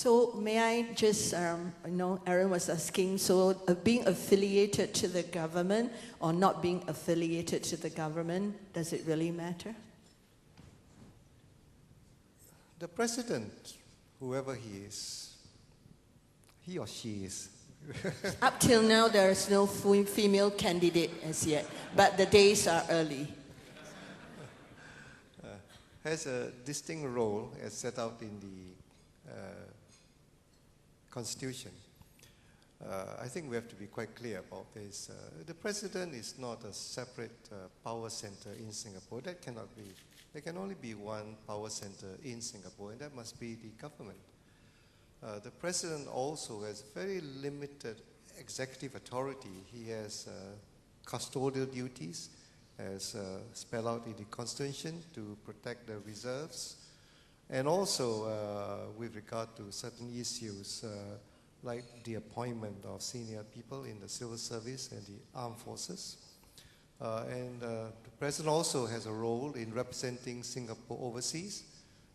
So may I just, Aaron was asking, so being affiliated to the government or not being affiliated to the government, does it really matter? The president, whoever he is, he or she is. Up till now, there is no female candidate as yet, but the days are early. Has a distinct role as set out in the Constitution. I think we have to be quite clear about this. The president is not a separate power center in Singapore. That cannot be. There can only be one power center in Singapore, and that must be the government. The president also has very limited executive authority. He has custodial duties, as spelled out in the Constitution, to protect the reserves, and also with regard to certain issues like the appointment of senior people in the civil service and the armed forces. The president also has a role in representing Singapore overseas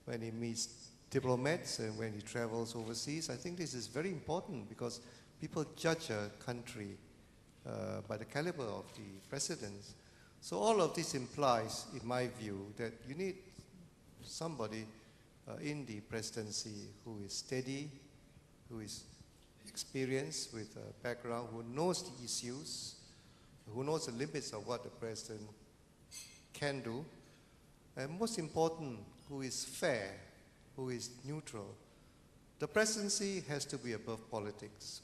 when he meets diplomats and when he travels overseas. I think this is very important because people judge a country by the caliber of the presidents. So all of this implies, in my view, that you need somebody in the presidency who is steady, who is experienced with a background, who knows the issues, who knows the limits of what the president can do, and most important, who is fair, who is neutral. The presidency has to be above politics.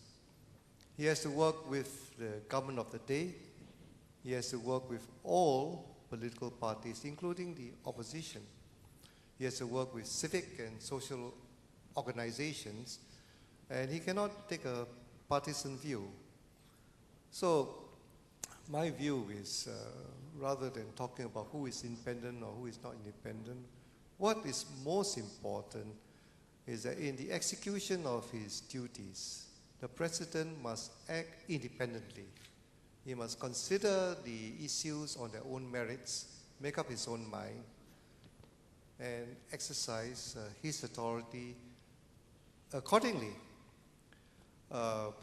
He has to work with the government of the day. He has to work with all political parties, including the opposition. He has to work with civic and social organizations, and he cannot take a partisan view. So my view is, rather than talking about who is independent or who is not independent, what is most important is that in the execution of his duties, the president must act independently. He must consider the issues on their own merits, make up his own mind, and exercise his authority accordingly. While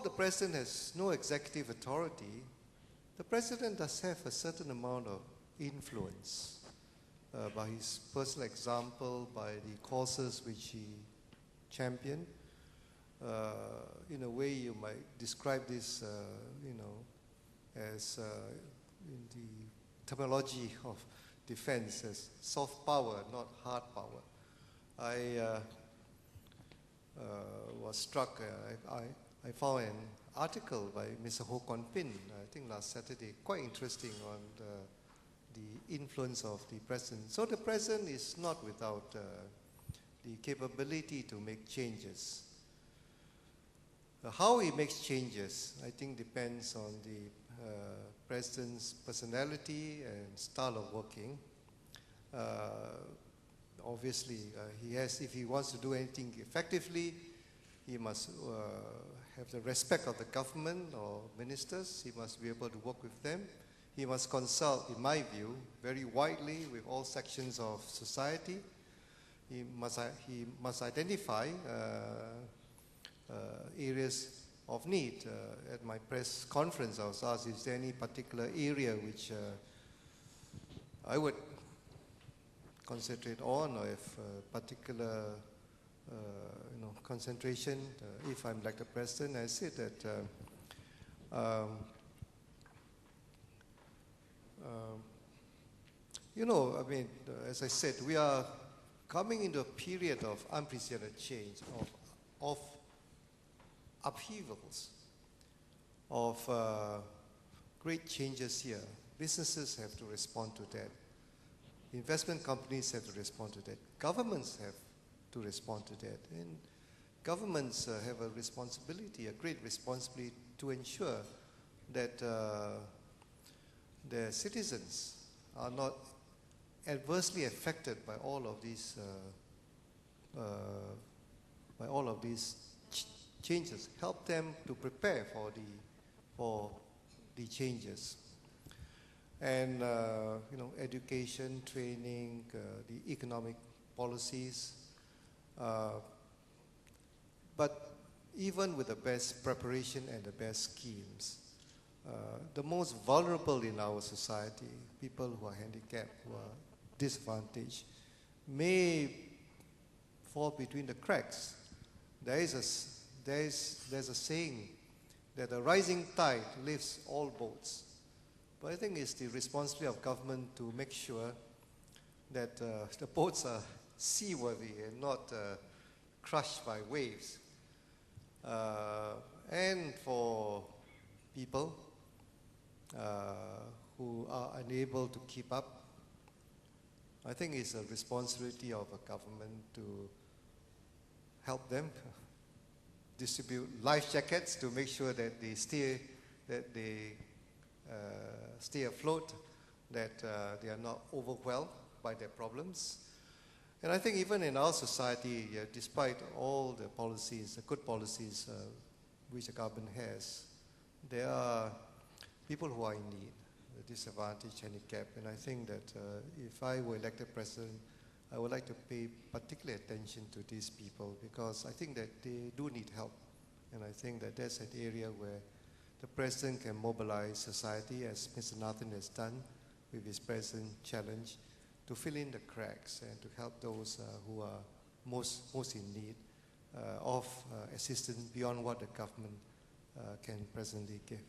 the president has no executive authority, the president does have a certain amount of influence by his personal example, by the causes which he championed. In a way, you might describe this, as in the terminology of defense, as soft power, not hard power. I was struck. I found an article by Mr. Ho Kwon Pin, I think last Saturday, quite interesting on the influence of the president. So the president is not without the capability to make changes. How he makes changes, I think, depends on the president's personality and style of working. Obviously, if he wants to do anything effectively, he must have the respect of the government or ministers. He must be able to work with them. He must consult, in my view, very widely with all sections of society. He must identify areas of need. At my press conference, I was asked, is there any particular area which I would concentrate on, or if particular concentration, if I'm like the president? I said that as I said, we are coming into a period of unprecedented change, of upheavals, of great changes here. Businesses have to respond to that. Investment companies have to respond to that. Governments have to respond to that. And governments have a responsibility, a great responsibility, to ensure that their citizens are not adversely affected by all of these changes. Help them to prepare for the changes. And education, training, the economic policies, But even with the best preparation and the best schemes, the most vulnerable in our society, people who are handicapped, who are disadvantaged, may fall between the cracks. There's a saying that a rising tide lifts all boats. But I think it's the responsibility of government to make sure that the boats are seaworthy and not crushed by waves. And for people who are unable to keep up, I think it's a responsibility of a government to help them distribute life jackets to make sure that they stay afloat, that they are not overwhelmed by their problems. And I think even in our society, despite all the policies, the good policies which the government has, there are people who are in need, the disadvantaged, handicapped. And I think that if I were elected president, I would like to pay particular attention to these people, because I think that they do need help. And I think that that's an area where the president can mobilize society, as Mr. Nathan has done with his present challenge, to fill in the cracks and to help those who are most in need of assistance beyond what the government can presently give.